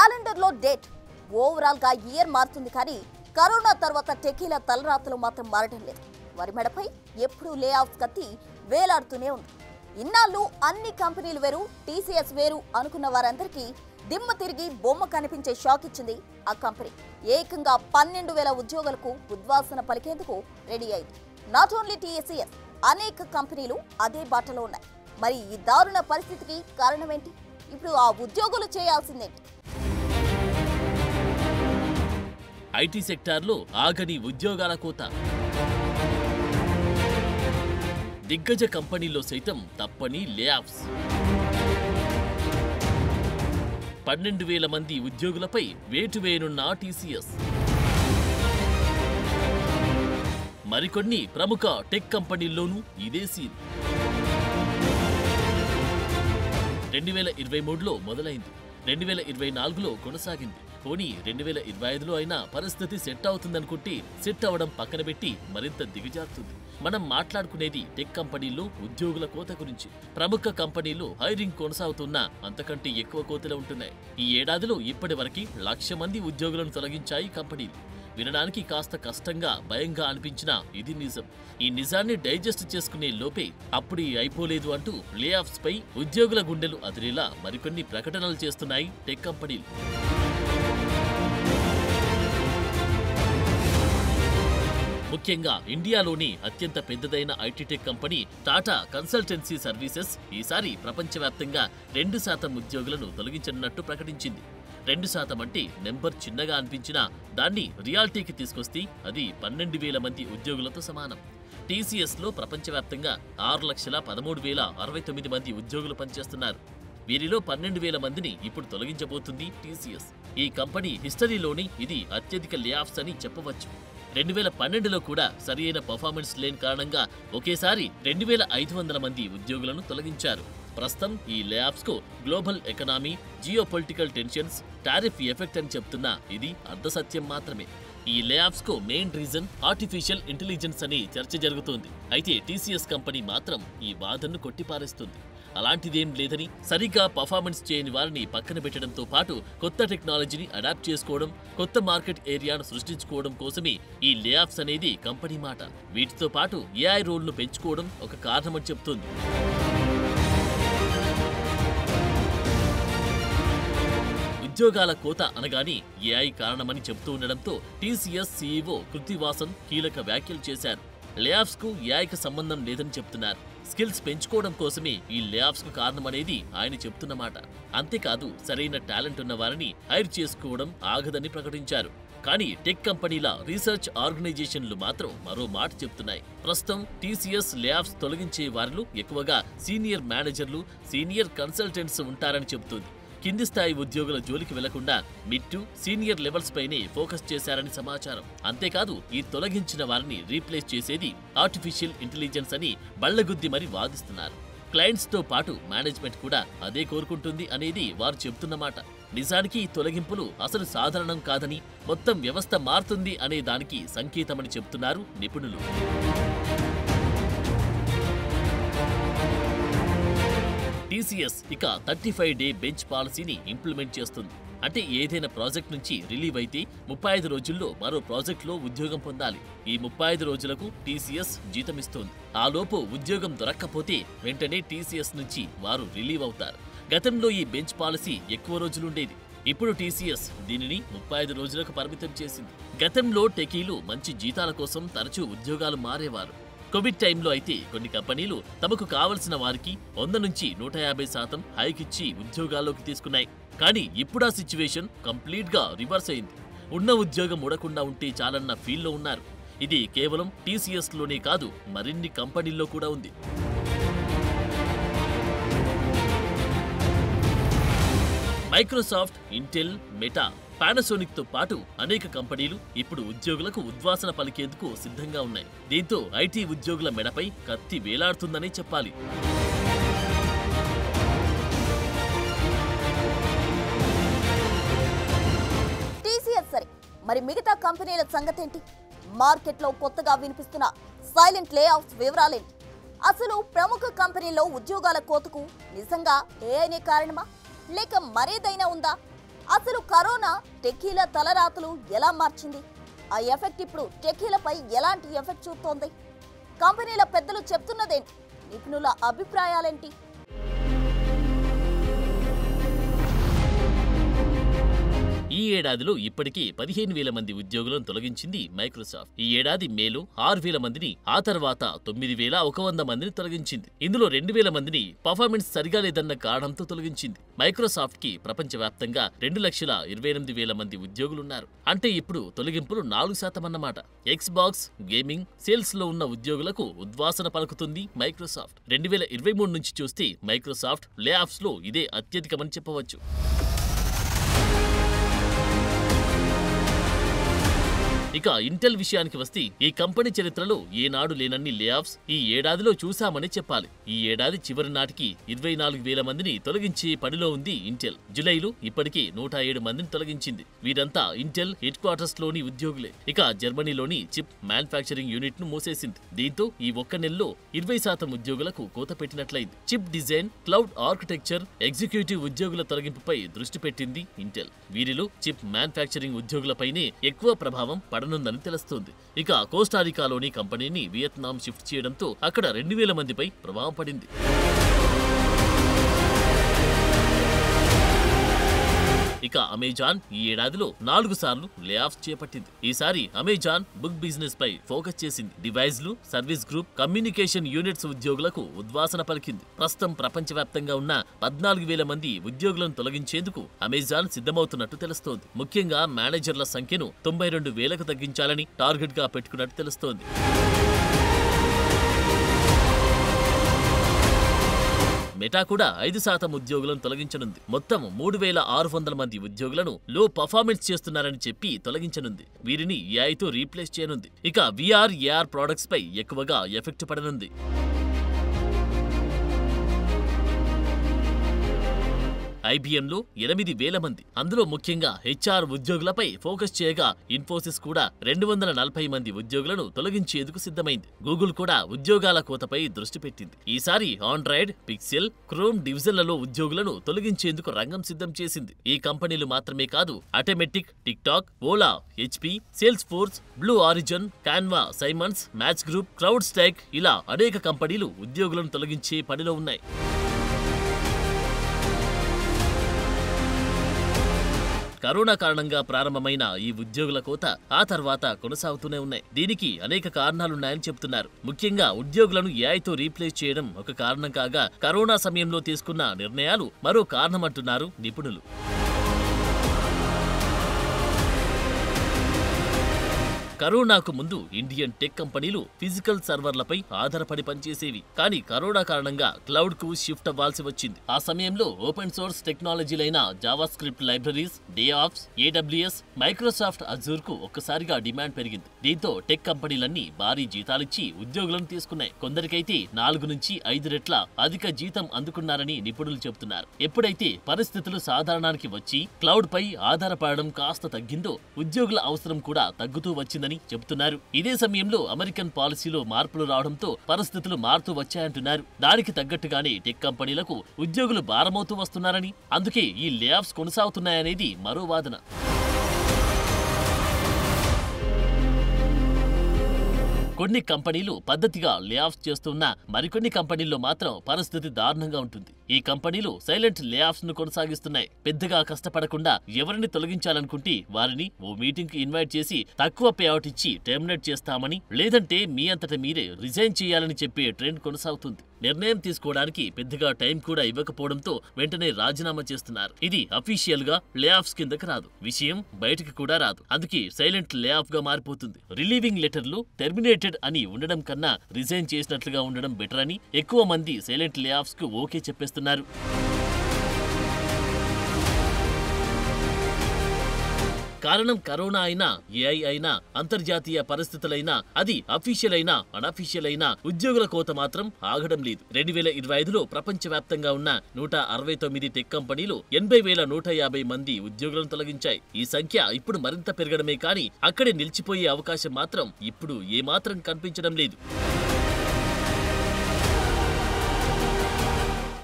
క్యాలెండర్లో డేట్ ఓవరాల్గా ఇయర్ మారుతుంది కానీ కరోనా తర్వాత టెకీల తలరాతలు మాత్రం మారడం లేదు. వారి మెడపై ఎప్పుడూ లే ఆఫ్ కత్తి వేలాడుతూనే ఉంది. ఇన్నాళ్ళు అన్ని కంపెనీలు వేరు, టీసీఎస్ వేరు అనుకున్న వారందరికీ దిమ్మ తిరిగి బొమ్మ కనిపించే షాక్ ఇచ్చింది ఆ కంపెనీ. ఏకంగా 12,000 ఉద్యోగులకు ఉద్వాసన పలికేందుకు రెడీ అయింది. నాట్ ఓన్లీ టీసీఎస్, అనేక కంపెనీలు అదే బాటలో ఉన్నాయి. మరి ఈ దారుణ పరిస్థితికి కారణం ఏంటి? ఇప్పుడు ఆ ఉద్యోగులు చేయాల్సిందేంటి? ఐటీ సెక్టార్లో ఆగని ఉద్యోగాల కోత. దిగ్గజ కంపెనీల్లో సైతం తప్పని లే ఆఫ్స్. 12,000 మంది ఉద్యోగులపై వేటు వేయనున్న టీసీఎస్. మరికొన్ని ప్రముఖ టెక్ కంపెనీల్లోనూ ఇదే సీన్. 2023లో మొదలైంది, 2024లో కొనసాగింది. పోనీ 2025లో అయినా పరిస్థితి సెట్ అవుతుందనుకుంటే సెట్ అవ్వడం పక్కన పెట్టి మరింత దిగజారుతుంది. మనం మాట్లాడుకునేది టెక్ కంపెనీల్లో ఉద్యోగుల కోత గురించి. ప్రముఖ కంపెనీలు హైరింగ్ కొనసాగుతున్నా అంతకంటే ఎక్కువ కోతలు ఉంటున్నాయి. ఈ ఏడాదిలో ఇప్పటి వరకు 1,00,000 మంది ఉద్యోగులను తొలగించాయి కంపెనీలు. వినడానికి కాస్త కష్టంగా, భయంగా అనిపించినా ఇది నిజం. ఈ నిజాన్ని డైజెస్ట్ చేసుకునే లోపే అప్పుడు అయిపోలేదు అంటూ లే ఆఫ్స్ పై ఉద్యోగుల గుండెలు అదిరేలా మరికొన్ని ప్రకటనలు చేస్తున్నాయి టెక్ కంపెనీలు. ముఖ్యంగా ఇండియాలోని అత్యంత పెద్దదైన IT tech company Tata consultancy services ఈసారి ప్రపంచవ్యాప్తంగా 2% ఉద్యోగులను తొలగించనున్నట్టు ప్రకటించింది. 2% అంటే నెంబర్ చిన్నగా అనిపించినా దాన్ని రియాలిటీకి తీసుకొస్తే అది 12,000 మంది ఉద్యోగులతో సమానం. టీసీఎస్లో ప్రపంచవ్యాప్తంగా 6,13,069 మంది ఉద్యోగులు పనిచేస్తున్నారు. వీరిలో 12,000 మందిని ఇప్పుడు తొలగించబోతుంది టీసీఎస్. ఈ కంపెనీ హిస్టరీలోని ఇది అత్యధిక లే ఆఫ్స్ అని చెప్పవచ్చు. 2012లో కూడా సరియైన పర్ఫార్మెన్స్ లేని కారణంగా ఒకేసారి 2,500 మంది ఉద్యోగులను తొలగించారు. ప్రస్తుతం ఈ లే ఆఫ్స్ కు global economy, geo political tensions, tariff effect అని చెప్తున్నా ఇది అర్ధసత్యం మాత్రమే. ఈ లే ఆఫ్స్ కు మెయిన్ రీజన్ ఆర్టిఫిషియల్ ఇంటెలిజెన్స్ అని చర్చ జరుగుతోంది. అయితే టీసీఎస్ కంపెనీ మాత్రం ఈ వాదనను కొట్టిపారేస్తుంది. అలాంటిదేం లేదని, సరిగ్గా పర్ఫార్మెన్స్ చేయని వారిని పక్కన పెట్టడంతో పాటు కొత్త టెక్నాలజీని అడాప్ట్ చేసుకోవడం, కొత్త మార్కెట్ ఏరియాను సృష్టించుకోవడం కోసమే ఈ లే ఆఫ్స్ అనేది కంపెనీ మాట. వీటితో పాటు ఏఐ రోల్ను పెంచుకోవడం ఒక కారణమని చెప్తోంది. ఉద్యోగాల కోత అనగానే ఏఐ కారణమని చెబుతూ ఉండడంతో టీసీఎస్ సీఈఓ కృతివాసన్ కీలక వ్యాఖ్యలు చేశారు. లే ఆఫ్స్ కు ఏఐకి సంబంధం లేదని చెప్తున్నారు. స్కిల్స్ పెంచుకోవడం కోసమే ఈ లే ఆఫ్స్ కు కారణమనేది ఆయన చెప్తున్నమాట. అంతేకాదు, సరైన టాలెంట్ ఉన్న వారిని హైర్ చేసుకోవడం ఆగదని ప్రకటించారు. కానీ టెక్ కంపెనీల రీసెర్చ్ ఆర్గనైజేషన్లు మాత్రం మరో మాట చెప్తున్నాయి. ప్రస్తుతం టీసీఎస్ లే ఆఫ్స్ తొలగించే వారిలో ఎక్కువగా సీనియర్ మేనేజర్లు, సీనియర్ కన్సల్టెంట్స్ ఉంటారని చెబుతుంది. కింది స్థాయి ఉద్యోగుల జోలికి వెళ్లకుండా మిడ్ టు సీనియర్ లెవెల్స్ పైనే ఫోకస్ చేశారని సమాచారం. అంతేకాదు, ఈ తొలగించిన వారిని రీప్లేస్ చేసేది ఆర్టిఫిషియల్ ఇంటెలిజెన్స్ అని బళ్లగుద్ది మరి వాదిస్తున్నారు. క్లయింట్స్ తో పాటు మేనేజ్మెంట్ కూడా అదే కోరుకుంటుంది అనేది వారు చెబుతున్నమాట. నిజానికి ఈ తొలగింపులు అసలు సాధారణం కాదని, మొత్తం వ్యవస్థ మారుతుంది అనే దానికి సంకేతమని చెబుతున్నారు నిపుణులు. టీసీఎస్ ఇక 35 డే బెంచ్ పాలసీని ఇంప్లిమెంట్ చేస్తుంది. అంటే ఏదైనా ప్రాజెక్ట్ నుంచి రిలీవ్ అయితే 35 రోజుల్లో మరో ప్రాజెక్టులో ఉద్యోగం పొందాలి. ఈ 35 రోజులకు టీసీఎస్ జీతమిస్తోంది. ఆ లోపు ఉద్యోగం దొరక్కపోతే వెంటనే టీసీఎస్ నుంచి వారు రిలీవ్ అవుతారు. గతంలో ఈ బెంచ్ పాలసీ ఎక్కువ రోజులుండేది. ఇప్పుడు టీసీఎస్ దీనిని 35 రోజులకు పరిమితం చేసింది. గతంలో టెకీలు మంచి జీతాల కోసం తరచూ ఉద్యోగాలు మారేవారు. కోవిడ్ టైంలో అయితే కొన్ని కంపెనీలు తమకు కావలసిన వారికి 100 నుంచి 150% హైక్ ఇచ్చి ఉద్యోగాల్లోకి తీసుకున్నాయి. కానీ ఇప్పుడు ఆ సిచ్యువేషన్ కంప్లీట్ గా రివర్స్ అయింది. ఉన్న ఉద్యోగం ఊడకుండా ఉంటే చాలన్న ఫీల్లో ఉన్నారు. ఇది కేవలం టీసీఎస్ లోనే కాదు, మరిన్ని కంపెనీల్లో కూడా ఉంది. మైక్రోసాఫ్ట్, ఇంటెల్, మెటా, పానాసోనిక్ తో పాటు అనేక కంపెనీలు ఇప్పుడు ఉద్యోగులకు ఉద్వాసన పలికేందుకు సిద్ధంగా ఉన్నాయి. దీంతో ఐటీ ఉద్యోగుల మెడపై కత్తి వేలాడుతుందనే చెప్పాలి. టీసీఎస్ సరే, మరి మిగతా కంపెనీల సంగతేంటి? మార్కెట్లో కొత్తగా వినిపిస్తున్న సైలెంట్ లే ఆఫ్స్ వివరాలేంటి? అసలు ప్రముఖ కంపెనీల్లో ఉద్యోగాల కోతకు నిజంగా ఏఐనే కారణమా, లేక మరేదైనా ఉందా? అసలు కరోనా టెకీలా తలరాతలు ఎలా మార్చింది? ఆ ఎఫెక్ట్ ఇప్పుడు టెకీలపై ఎలాంటి ఎఫెక్ట్ చూపుతోంది? కంపెనీల పెద్దలు చెప్తున్నదేంటి? నిపుణుల అభిప్రాయాలేంటి? ఈ ఏడాదిలో ఇప్పటికీ 15,000 మంది ఉద్యోగులను తొలగించింది మైక్రోసాఫ్ట్. ఈ ఏడాది మేలో 6,000 మందిని, ఆ తర్వాత 9,100 మందిని తొలగించింది. ఇందులో 2,000 మందిని పర్ఫార్మెన్స్ సరిగా లేదన్న కారణంతో తొలగించింది. మైక్రోసాఫ్ట్ కి ప్రపంచవ్యాప్తంగా 2,28,000 మంది ఉద్యోగులున్నారు. అంటే ఇప్పుడు తొలగింపులు 4% అన్నమాట. ఎక్స్బాక్స్, గేమింగ్, సేల్స్ లో ఉన్న ఉద్యోగులకు ఉద్వాసన పలుకుతుంది మైక్రోసాఫ్ట్. 2023 నుంచి చూస్తే మైక్రోసాఫ్ట్ లే ఆఫ్స్ లో ఇదే అత్యధికమని చెప్పవచ్చు. ఇక ఇంటెల్ విషయానికి వస్తే ఈ కంపెనీ చరిత్రలో ఏనాడు లేనన్ని లే ఆఫ్స్ ఈ ఏడాదిలో చూశామని చెప్పాలి. ఈ ఏడాది చివరి నాటికి 24,000 మందిని తొలగించే పనిలో ఉంది ఇంటెల్. జులైలో ఇప్పటికే 107 మందిని తొలగించింది. వీరంతా ఇంటెల్ హెడ్ క్వార్టర్స్ లోని ఉద్యోగులే. ఇక జర్మనీలోని చిప్ మ్యానుఫ్యాక్చరింగ్ యూనిట్ ను మూసేసింది. దీంతో ఈ ఒక్క నెలలో 20% ఉద్యోగులకు కోత పెట్టినట్లయింది. Chip design, cloud architecture, executive ఉద్యోగుల తొలగింపుపై దృష్టి పెట్టింది ఇంటెల్. వీరిలో చిప్ మ్యానుఫ్యాక్చరింగ్ ఉద్యోగులపైనే ఎక్కువ ప్రభావం పడనుందని తెలుస్తోంది. ఇక కోస్టారికాలోని కంపెనీని వియత్నాం షిఫ్ట్ చేయడంతో అక్కడ 2,000 మందిపై ప్రభావం పడింది. ఇక అమెజాన్ ఈ ఏడాదిలో 4 సార్లు లే ఆఫ్ చేపట్టింది. ఈసారి అమెజాన్ బుక్ బిజినెస్ పై ఫోకస్ చేసింది. డివైజ్లు, సర్వీస్ గ్రూప్, కమ్యూనికేషన్ యూనిట్స్ ఉద్యోగులకు ఉద్వాసన పలికింది. ప్రస్తుతం ప్రపంచవ్యాప్తంగా ఉన్న 14,000 మంది ఉద్యోగులను తొలగించేందుకు అమెజాన్ సిద్ధమవుతున్నట్టు తెలుస్తోంది. ముఖ్యంగా మేనేజర్ల సంఖ్యను 92,000కు తగ్గించాలని టార్గెట్ గా పెట్టుకున్నట్టు తెలుస్తోంది. మెటా కూడా 5% ఉద్యోగులను తొలగించనుంది. మొత్తం 3,600 మంది ఉద్యోగులను లో పర్ఫార్మెన్స్ చేస్తున్నారని చెప్పి తొలగించనుంది. వీరిని ఏఐతో రీప్లేస్ చేయనుంది. ఇక VR, AR ప్రొడక్ట్స్ పై ఎక్కువగా ఎఫెక్ట్ పడనుంది. ఐబీఎంలో 8,000 మంది, అందులో ముఖ్యంగా HR ఉద్యోగులపై ఫోకస్ చేయగా ఇన్ఫోసిస్ కూడా 240 మంది ఉద్యోగులను తొలగించేందుకు సిద్ధమైంది. గూగుల్ కూడా ఉద్యోగాల కోతపై దృష్టి పెట్టింది. ఈసారి ఆండ్రాయిడ్, పిక్సెల్, క్రోమ్ డివిజన్లలో ఉద్యోగులను తొలగించేందుకు రంగం సిద్ధం చేసింది. ఈ కంపెనీలు మాత్రమే కాదు, automatic, TikTok, Ola, HP, sales force, blue origin, Canva, Simons, match group, crowd strike ఇలా అనేక కంపెనీలు ఉద్యోగులను తొలగించే పనిలో ఉన్నాయి. కరోనా కారణంగా ప్రారంభమైన ఈ ఉద్యోగుల కోత ఆ తర్వాత కొనసాగుతూనే ఉన్నాయి. దీనికి అనేక కారణాలున్నాయని చెబుతున్నారు. ముఖ్యంగా ఉద్యోగులను ఏఐతో రీప్లేస్ చేయడం ఒక కారణం కాగా, కరోనా సమయంలో తీసుకున్న నిర్ణయాలు మరో కారణమంటున్నారు నిపుణులు. కరోనాకు ముందు ఇండియన్ టెక్ కంపెనీలు ఫిజికల్ సర్వర్లపై ఆధారపడి పనిచేసేవి. కానీ కరోనా కారణంగా క్లౌడ్ కు షిఫ్ట్ అవ్వాల్సి వచ్చింది. ఆ సమయంలో ఓపెన్ సోర్స్ టెక్నాలజీలైన JavaScript libraries, DevOps, AWS, Microsoft Azure కు ఒక్కసారిగా డిమాండ్ పెరిగింది. దీంతో టెక్ కంపెనీలన్నీ భారీ జీతాలిచ్చి ఉద్యోగులను తీసుకున్నాయి. కొందరికైతే 4 నుంచి 5 రెట్ల అధిక జీతం అందుకున్నారని నిపుణులు చెబుతున్నారు. ఎప్పుడైతే పరిస్థితులు సాధారణానికి వచ్చి క్లౌడ్ పై ఆధారపడడం కాస్త తగ్గిందో ఉద్యోగుల అవసరం కూడా తగ్గుతూ వచ్చిందని చెబుతున్నారు. ఇదే సమయంలో అమెరికన్ పాలసీలో మార్పులు రావడంతో పరిస్థితులు మారుతూ వచ్చాయంటున్నారు. దానికి తగ్గట్టుగానే టెక్ కంపెనీలకు ఉద్యోగులు భారమవుతూ వస్తున్నారని, అందుకే ఈ లే ఆఫ్స్ కొనసాగుతున్నాయనేది మరో వాదన. కొన్ని కంపెనీలు పద్ధతిగా లే ఆఫ్ చేస్తున్నా మరికొన్ని కంపెనీల్లో మాత్రం పరిస్థితి దారుణంగా ఉంటుంది. ఈ కంపెనీలు సైలెంట్ లే ఆఫ్స్ ను కొనసాగిస్తున్నాయి. పెద్దగా కష్టపడకుండా ఎవరిని తొలగించాలనుకుంటే వారిని ఓ మీటింగ్ కి ఇన్వైట్ చేసి తక్కువ పే అవుట్ ఇచ్చి టెర్మినేట్ చేస్తామని, లేదంటే మీ అంతట మీరే రిజైన్ చేయాలని చెప్పే ట్రెండ్ కొనసాగుతుంది. నిర్ణయం తీసుకోవడానికి పెద్దగా టైం కూడా ఇవ్వకపోవడంతో వెంటనే రాజీనామా చేస్తున్నారు. ఇది అఫీషియల్ గా లే ఆఫ్స్ కిందకి రాదు, విషయం బయటకు కూడా రాదు. అందుకే సైలెంట్ లే ఆఫ్ గా మారిపోతుంది. రిలీవింగ్ లెటర్లు టెర్మినేటెడ్ అని ఉండడం కన్నా రిజైన్ చేసినట్లుగా ఉండడం బెటర్ అని ఎక్కువ మంది సైలెంట్ లే ఆఫ్స్ కు ఓకే చెప్పేస్తున్నారు. కారణం కరోనా అయినా, ఏఐ అయినా, అంతర్జాతీయ పరిస్థితులైనా, అది అఫీషియల్ అయినా అనఫీషియల్ అయినా ఉద్యోగుల కోత మాత్రం ఆగడం లేదు. 2025లో ప్రపంచవ్యాప్తంగా ఉన్న 169 టెక్ కంపెనీలు 80,150 మంది ఉద్యోగులను తొలగించాయి. ఈ సంఖ్య ఇప్పుడు మరింత పెరగడమే కానీ అక్కడే నిలిచిపోయే అవకాశం మాత్రం ఇప్పుడు ఏమాత్రం కనిపించడం లేదు.